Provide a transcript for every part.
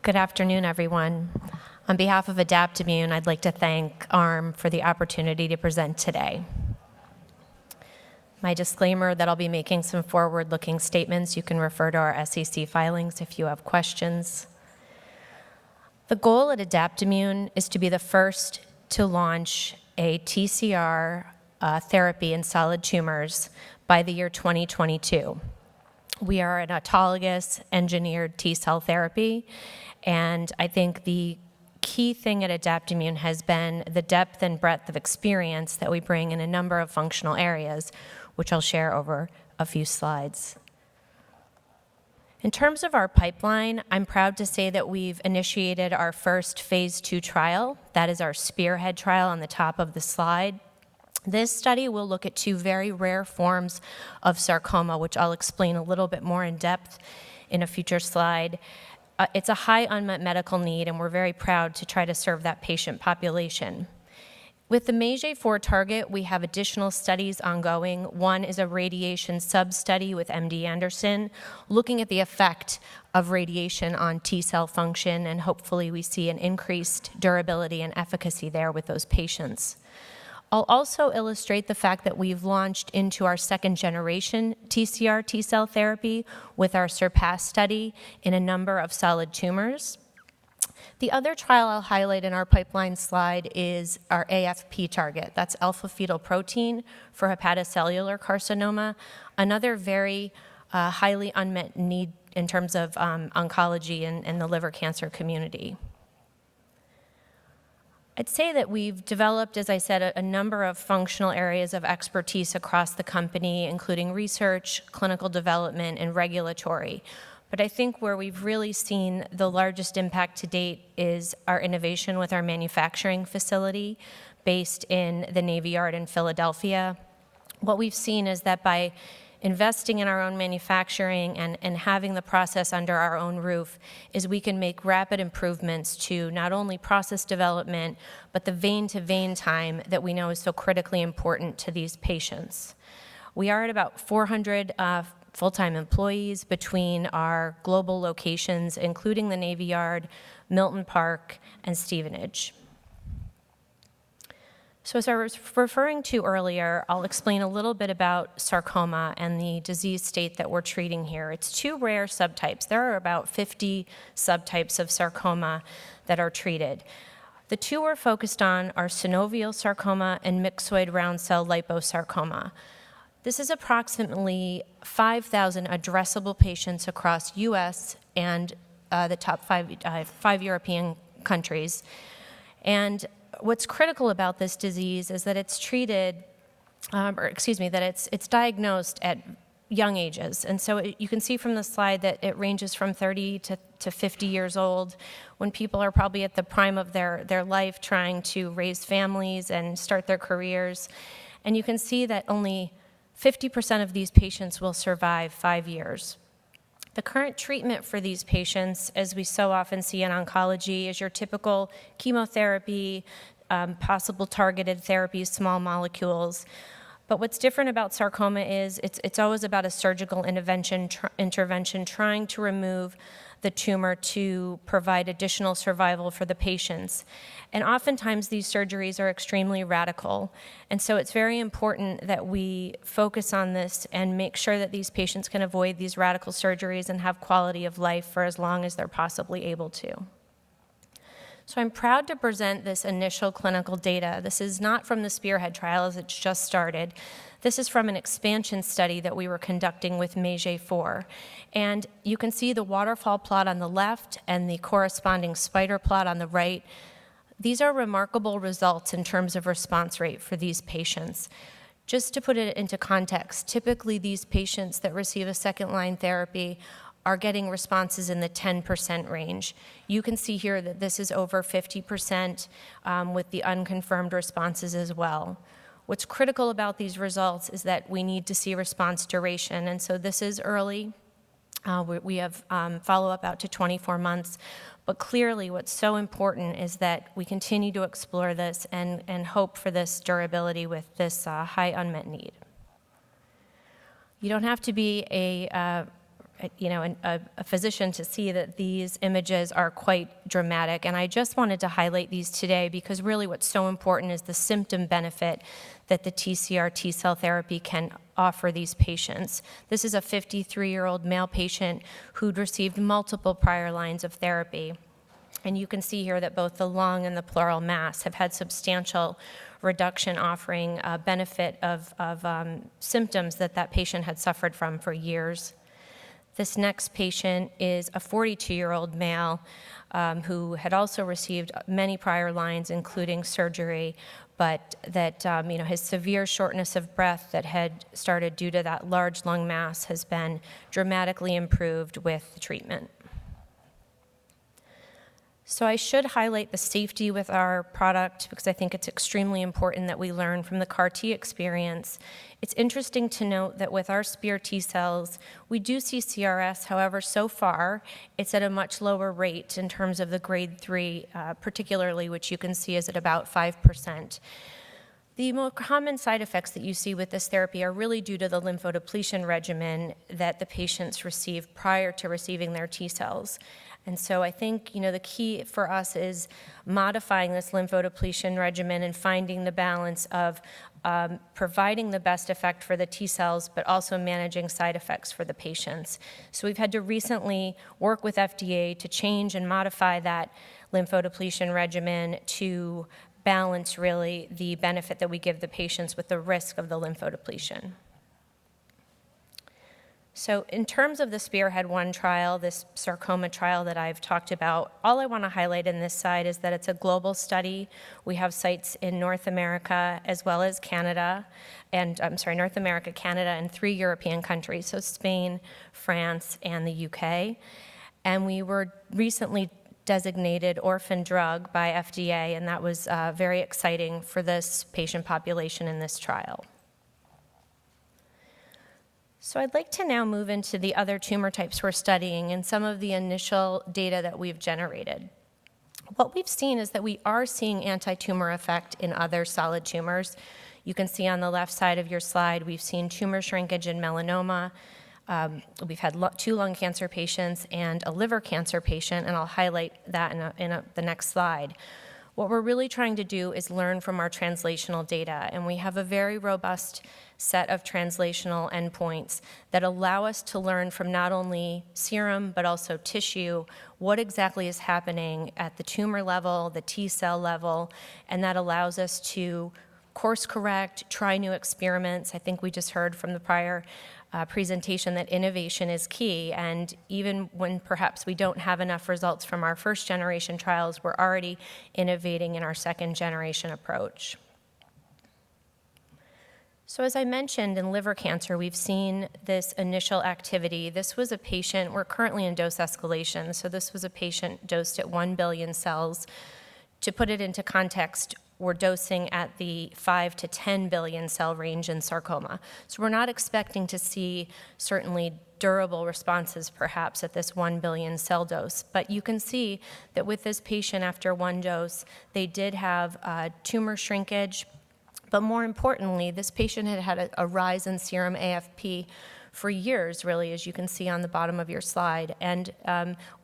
Good afternoon, everyone. On behalf of Adaptimmune, I'd like to thank ARM for the opportunity to present today. My disclaimer that I'll be making some forward-looking statements. You can refer to our SEC filings if you have questions. The goal at Adaptimmune is to be the first to launch a TCR therapy in solid tumors by the year 2022. We are an autologous engineered T-cell therapy, and I think the key thing at Adaptimmune has been the depth and breadth of experience that we bring in a number of functional areas, which I'll share over a few slides. In terms of our pipeline, I'm proud to say that we've initiated our first phase 2 trial. That is our Spearhead trial on the top of the slide. This study will look at two very rare forms of sarcoma, which I'll explain a little bit more in depth in a future slide. It's a high unmet medical need, and we're very proud to try to serve that patient population. With the MAGE-4 target, we have additional studies ongoing. One is a radiation sub-study with MD Anderson, looking at the effect of radiation on T-cell function, and hopefully we see an increased durability and efficacy there with those patients. I'll also illustrate the fact that we've launched into our second-generation TCR T-cell therapy with our SURPASS study in a number of solid tumors. The other trial I'll highlight in our pipeline slide is our AFP target. That's alpha-fetoprotein for hepatocellular carcinoma, another very highly unmet need in terms of oncology and the liver cancer community. I'd say that we've developed, as I said, a number of functional areas of expertise across the company, including research, clinical development, and regulatory. But I think where we've really seen the largest impact to date is our innovation with our manufacturing facility based in the Navy Yard in Philadelphia. What we've seen is that by investing in our own manufacturing and having the process under our own roof is we can make rapid improvements to not only process development, but the vein-to-vein time that we know is so critically important to these patients. We are at about 400 full-time employees between our global locations, including the Navy Yard, Milton Park, and Stevenage. So as I was referring to earlier, I'll explain a little bit about sarcoma and the disease state that we're treating here. It's two rare subtypes. There are about 50 subtypes of sarcoma that are treated. The two we're focused on are synovial sarcoma and myxoid round cell liposarcoma. This is approximately 5,000 addressable patients across US and the top five European countries. And what's critical about this disease is that it's treated, that it's diagnosed at young ages. And so you can see from the slide that it ranges from 30 to 50 years old, when people are probably at the prime of their life trying to raise families and start their careers. And you can see that only 50% of these patients will survive 5 years. The current treatment for these patients, as we so often see in oncology, is your typical chemotherapy, possible targeted therapies, small molecules. But what's different about sarcoma is it's always about a surgical intervention trying to remove the tumor to provide additional survival for the patients. And oftentimes these surgeries are extremely radical. And so it's very important that we focus on this and make sure that these patients can avoid these radical surgeries and have quality of life for as long as they're possibly able to. So I'm proud to present this initial clinical data. This is not from the Spearhead trial, as it's just started. This is from an expansion study that we were conducting with MAGE-4. And you can see the waterfall plot on the left and the corresponding spider plot on the right. These are remarkable results in terms of response rate for these patients. Just to put it into context, typically these patients that receive a second-line therapy are getting responses in the 10% range. You can see here that this is over 50% with the unconfirmed responses as well. What's critical about these results is that we need to see response duration, and so this is early. We have follow-up out to 24 months, but clearly what's so important is that we continue to explore this and hope for this durability with this high unmet need. You don't have to be a a physician to see that these images are quite dramatic. And I just wanted to highlight these today because really what's so important is the symptom benefit that the TCR T-cell therapy can offer these patients. This is a 53-year-old male patient who'd received multiple prior lines of therapy. And you can see here that both the lung and the pleural mass have had substantial reduction, offering a benefit of symptoms that patient had suffered from for years. This next patient is a 42-year-old male who had also received many prior lines, including surgery, but that his severe shortness of breath that had started due to that large lung mass has been dramatically improved with the treatment. So I should highlight the safety with our product because I think it's extremely important that we learn from the CAR T experience. It's interesting to note that with our SPEAR T cells, we do see CRS. However, so far, it's at a much lower rate in terms of the grade 3, particularly, which you can see is at about 5%. The more common side effects that you see with this therapy are really due to the lymphodepletion regimen that the patients receive prior to receiving their T cells. And so I think, the key for us is modifying this lymphodepletion regimen and finding the balance of providing the best effect for the T cells, but also managing side effects for the patients. So we've had to recently work with FDA to change and modify that lymphodepletion regimen to balance really the benefit that we give the patients with the risk of the lymphodepletion. So in terms of the Spearhead-1 trial, this sarcoma trial that I've talked about, all I want to highlight in this side is that it's a global study. We have sites in North America as well as Canada, North America, Canada, and 3 European countries, so Spain, France, and the UK. And we were recently designated orphan drug by FDA, and that was very exciting for this patient population in this trial. So I'd like to now move into the other tumor types we're studying and some of the initial data that we've generated. What we've seen is that we are seeing anti-tumor effect in other solid tumors. You can see on the left side of your slide, we've seen tumor shrinkage in melanoma. We've had 2 lung cancer patients and a liver cancer patient, and I'll highlight that in the next slide. What we're really trying to do is learn from our translational data, and we have a very robust set of translational endpoints that allow us to learn from not only serum but also tissue what exactly is happening at the tumor level, the T cell level, and that allows us to course correct, try new experiments. I think we just heard from the prior presentation that innovation is key, and even when perhaps we don't have enough results from our first generation trials, we're already innovating in our second generation approach. So as I mentioned, in liver cancer, we've seen this initial activity. This was a patient, we're currently in dose escalation, so this was a patient dosed at 1 billion cells. To put it into context, we're dosing at the 5 to 10 billion cell range in sarcoma. So we're not expecting to see certainly durable responses perhaps at this 1 billion cell dose. But you can see that with this patient after 1 dose, they did have tumor shrinkage. But more importantly, this patient had had a rise in serum AFP for years, really, as you can see on the bottom of your slide. And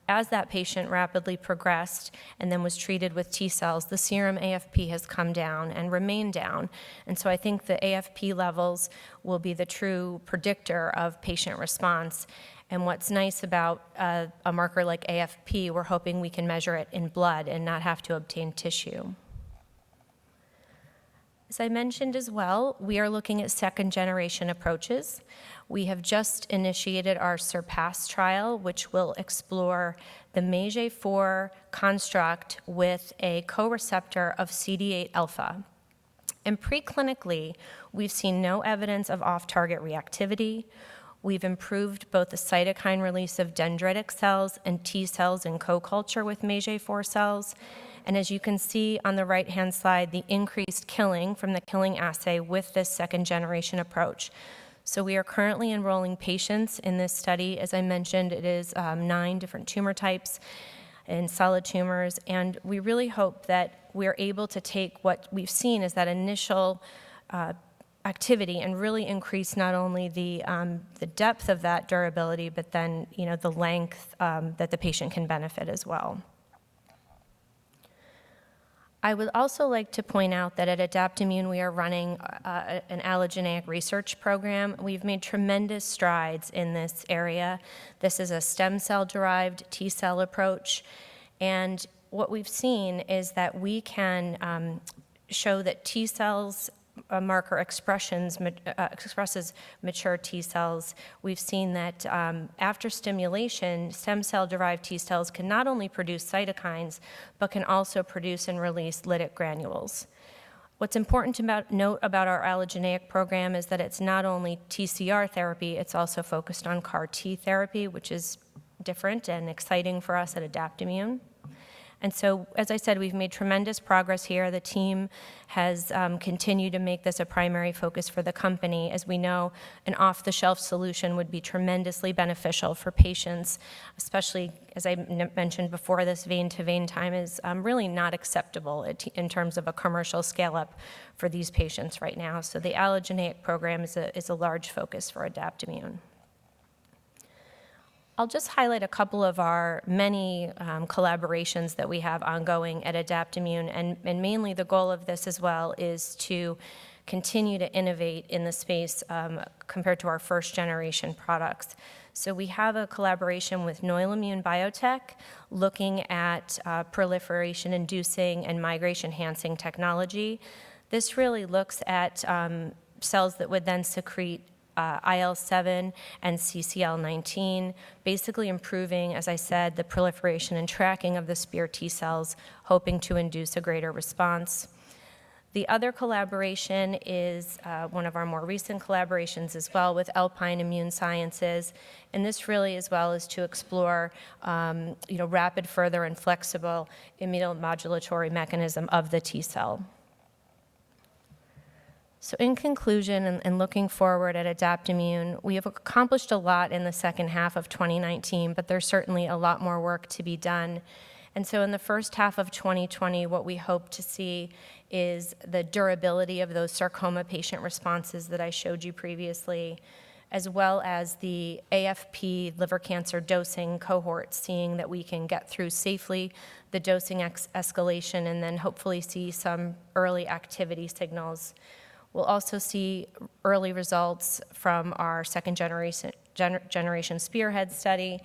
as that patient rapidly progressed and then was treated with T cells, the serum AFP has come down and remained down. And so I think the AFP levels will be the true predictor of patient response. And what's nice about a marker like AFP, we're hoping we can measure it in blood and not have to obtain tissue. As I mentioned as well, we are looking at second-generation approaches. We have just initiated our SURPASS trial, which will explore the MAGE-4 construct with a co-receptor of CD8 alpha. And preclinically, we've seen no evidence of off-target reactivity. We've improved both the cytokine release of dendritic cells and T cells in co-culture with MAGE-4 cells. And as you can see on the right-hand side, the increased killing from the killing assay with this second-generation approach. So we are currently enrolling patients in this study. As I mentioned, it is 9 different tumor types and solid tumors, and we really hope that we're able to take what we've seen as that initial activity and really increase not only the depth of that durability, but then, the length that the patient can benefit as well. I would also like to point out that at Adaptimmune, we are running an allogeneic research program. We've made tremendous strides in this area. This is a stem cell-derived T-cell approach, and what we've seen is that we can show that T-cells marker expresses mature T cells. We've seen that after stimulation, stem cell-derived T cells can not only produce cytokines, but can also produce and release lytic granules. What's important to note about our allogeneic program is that it's not only TCR therapy, it's also focused on CAR T therapy, which is different and exciting for us at Adaptimmune. And so, as I said, we've made tremendous progress here. The team has continued to make this a primary focus for the company. As we know, an off-the-shelf solution would be tremendously beneficial for patients, especially, as I mentioned before, this vein-to-vein time is really not acceptable in terms of a commercial scale-up for these patients right now. So the allogeneic program is a large focus for Adaptimmune. I'll just highlight a couple of our many collaborations that we have ongoing at Adaptimmune, and mainly the goal of this as well is to continue to innovate in the space compared to our first-generation products. So we have a collaboration with Noilimune Biotech looking at proliferation-inducing and migration-enhancing technology. This really looks at cells that would then secrete IL-7 and CCL19, basically improving, as I said, the proliferation and tracking of the SPEAR T cells, hoping to induce a greater response. The other collaboration is one of our more recent collaborations as well with Alpine Immune Sciences, and this really as well is to explore rapid, further, and flexible immunomodulatory mechanism of the T cell. So in conclusion, and looking forward at Adaptimmune, we have accomplished a lot in the second half of 2019, but there's certainly a lot more work to be done. And so in the first half of 2020, what we hope to see is the durability of those sarcoma patient responses that I showed you previously, as well as the AFP liver cancer dosing cohort, seeing that we can get through safely the dosing escalation and then hopefully see some early activity signals. We'll also see early results from our second generation Spearhead study,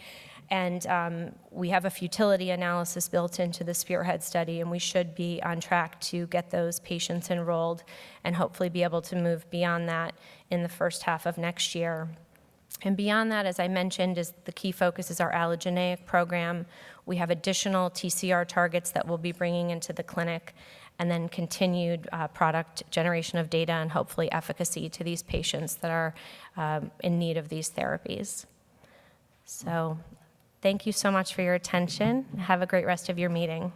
and we have a futility analysis built into the Spearhead study, and we should be on track to get those patients enrolled and hopefully be able to move beyond that in the first half of next year. And beyond that, as I mentioned, is the key focus is our allogeneic program. We have additional TCR targets that we'll be bringing into the clinic, and then continued product generation of data and hopefully efficacy to these patients that are in need of these therapies. So thank you so much for your attention. Have a great rest of your meeting.